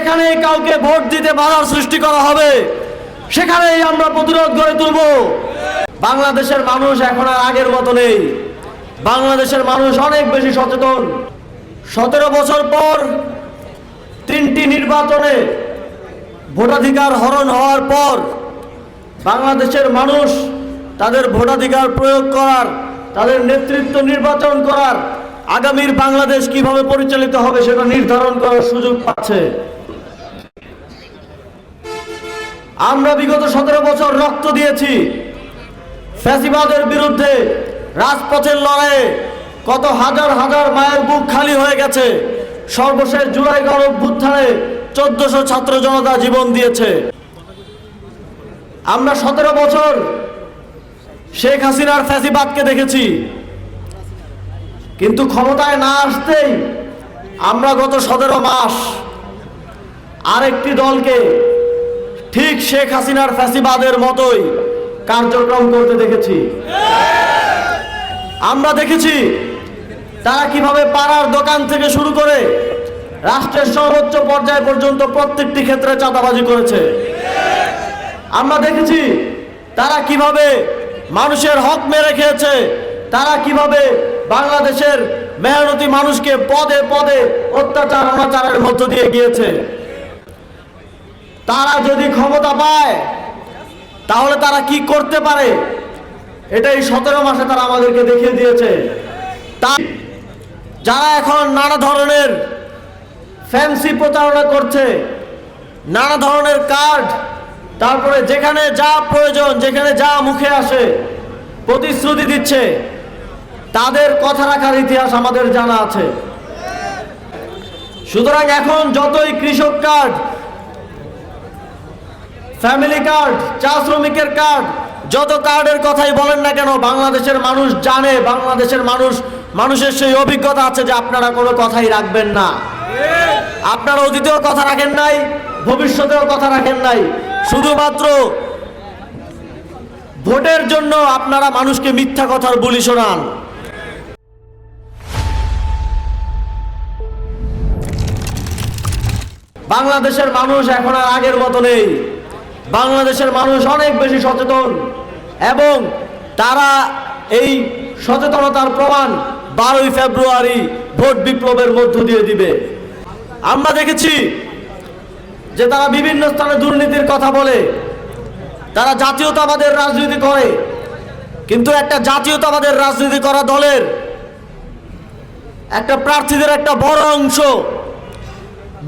যেখানেই কাউকে ভোট দিতে বাধার সৃষ্টি করা হবে সেখানেই আমরা প্রতিরোধ গড়ে তুলব। বাংলাদেশের মানুষ এখন আর আগের মতো নেই। বাংলাদেশের মানুষ অনেক বেশি সচেতন। 17 বছর পর 3টি নির্বাচনে ভোটাধিকার হরণ হওয়ার পর বাংলাদেশের মানুষ তাদের ভোটাধিকার প্রয়োগ করার, তাদের নেতৃত্ব নির্বাচন করার, আগামীর বাংলাদেশ কিভাবে পরিচালিত হবে সেটা নির্ধারণ করার সুযোগ পাচ্ছে। আমরা বিগত 17 বছর রক্ত দিয়েছি ফ্যাসিবাদের বিরুদ্ধে। রাজপথের লড়াইয়ে কত হাজার হাজার মায়ের বুক খালি হয়ে গেছে। সর্বশেষ জুলাই গণঅভ্যুত্থানে 1400 ছাত্র জনতা জীবন দিয়েছে। আমরা 17 বছর শেখ হাসিনার ফ্যাসিবাদকে দেখেছি, কিন্তু ক্ষমতায় না আসতেই আমরা গত 17 মাস আরেকটি দলকে ঠিক শেখ হাসিনার ফ্যাসিবাদের মতোই কার্যক্রম করতে দেখেছি। আমরা দেখেছি তারা কিভাবে পাড়ার দোকান থেকে শুরু করে রাষ্ট্রের সর্বোচ্চ পর্যায় পর্যন্ত প্রত্যেকটি ক্ষেত্রে চাঁদাবাজি করেছে। আমরা দেখেছি তারা কিভাবে মানুষের হক মেরে খেয়েছে, তারা কিভাবে বাংলাদেশের মেহনতি মানুষকে পদে পদে অত্যাচার অনাচারের মধ্য দিয়ে গিয়েছে। তারা যদি ক্ষমতা পায় তাহলে তারা কি করতে পারে এটাই 17 মাসে তারা আমাদেরকে দেখিয়ে দিয়েছে। যারা এখন নানা ধরনের ফ্যান্সি প্রচারণা করছে, নানা ধরনের কার্ড, তারপরে যেখানে যা প্রয়োজন, যেখানে যা মুখে আসে প্রতিশ্রুতি দিচ্ছে, তাদের কথা রাখার ইতিহাস আমাদের জানা আছে। সুতরাং এখন যতই কৃষক কার্ড, ফ্যামিলি কার্ড, চা শ্রমিকের কার্ড, যত কার্ডের কথাই বলেন না কেন, বাংলাদেশের মানুষ জানে, বাংলাদেশের মানুষের সেই অভিজ্ঞতা আছে যে আপনারা কোনো কথাই রাখবেন না। আপনারা অতীতেও কথা রাখেন নাই, ভবিষ্যতেও কথা রাখেন নাই। শুধুমাত্র ভোটের জন্য আপনারা মানুষকে মিথ্যা কথার বুলি শোনান। বাংলাদেশের মানুষ এখন আর আগের মতো নেই। বাংলাদেশের মানুষ অনেক বেশি সচেতন এবং তারা এই সচেতনতার প্রমাণ 12ই ফেব্রুয়ারি ভোট বিপ্লবের মধ্য দিয়ে দিবে। আমরা দেখেছি যে তারা বিভিন্ন স্থানে দুর্নীতির কথা বলে, তারা জাতীয়তাবাদের রাজনীতি করে, কিন্তু একটা জাতীয়তাবাদের রাজনীতি করা দলের একটা প্রার্থীদের একটা বড় অংশ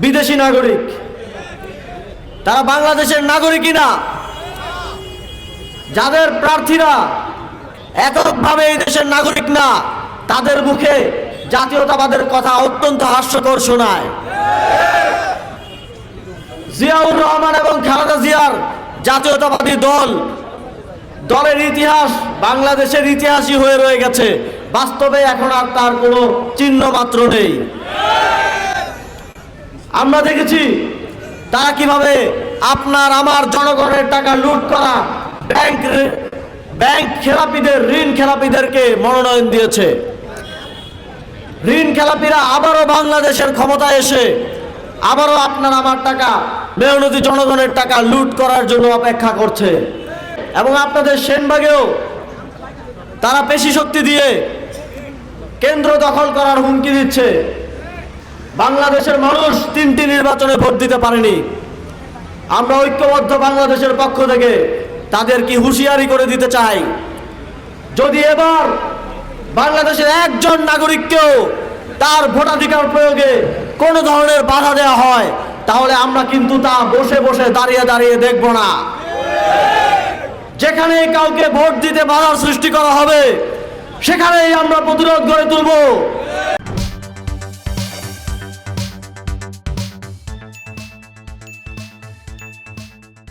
বিদেশি নাগরিক। তারা বাংলাদেশের নাগরিকই না। যাদের প্রার্থীরা এককভাবে এই দেশের নাগরিক না, তাদের মুখে জাতীয়তাবাদের কথা অত্যন্ত হাস্যকর শোনায়। জিয়াউর রহমান এবং খালেদা জিয়ার জাতীয়তাবাদী দলের ইতিহাস বাংলাদেশের ইতিহাসই হয়ে রয়ে গেছে। বাস্তবে এখন আর তার কোনো চিহ্ন মাত্র নেই। আমরা দেখেছি তারা কিভাবে আপনার আমার জনগণের টাকা লুট করা ব্যাংক খেলাপিদের, ঋণ খেলাপিদেরকে মনোনয়ন দিয়েছে। ঋণ খেলাপিরা আবারও বাংলাদেশের ক্ষমতায় এসে আবারও আপনার আমার টাকা, মেহনতি জনগণের টাকা লুট করার জন্য অপেক্ষা করছে। এবং আপনাদের সেনবাগেও তারা পেশি শক্তি দিয়ে কেন্দ্র দখল করার হুমকি দিচ্ছে। বাংলাদেশের মানুষ 3টি নির্বাচনে ভোট দিতে পারেনি। আমরা ঐক্যবদ্ধ বাংলাদেশের পক্ষ থেকে তাদেরকে হুঁশিয়ারি করে দিতে চাই, যদি এবার বাংলাদেশের একজন নাগরিককেও তার ভোটাধিকার প্রয়োগে কোনো ধরনের বাধা দেওয়া হয়, তাহলে আমরা কিন্তু তা বসে বসে দাঁড়িয়ে দাঁড়িয়ে দেখব না। যেখানে কাউকে ভোট দিতে বাধার সৃষ্টি করা হবে সেখানেই আমরা প্রতিরোধ গড়ে তুলব।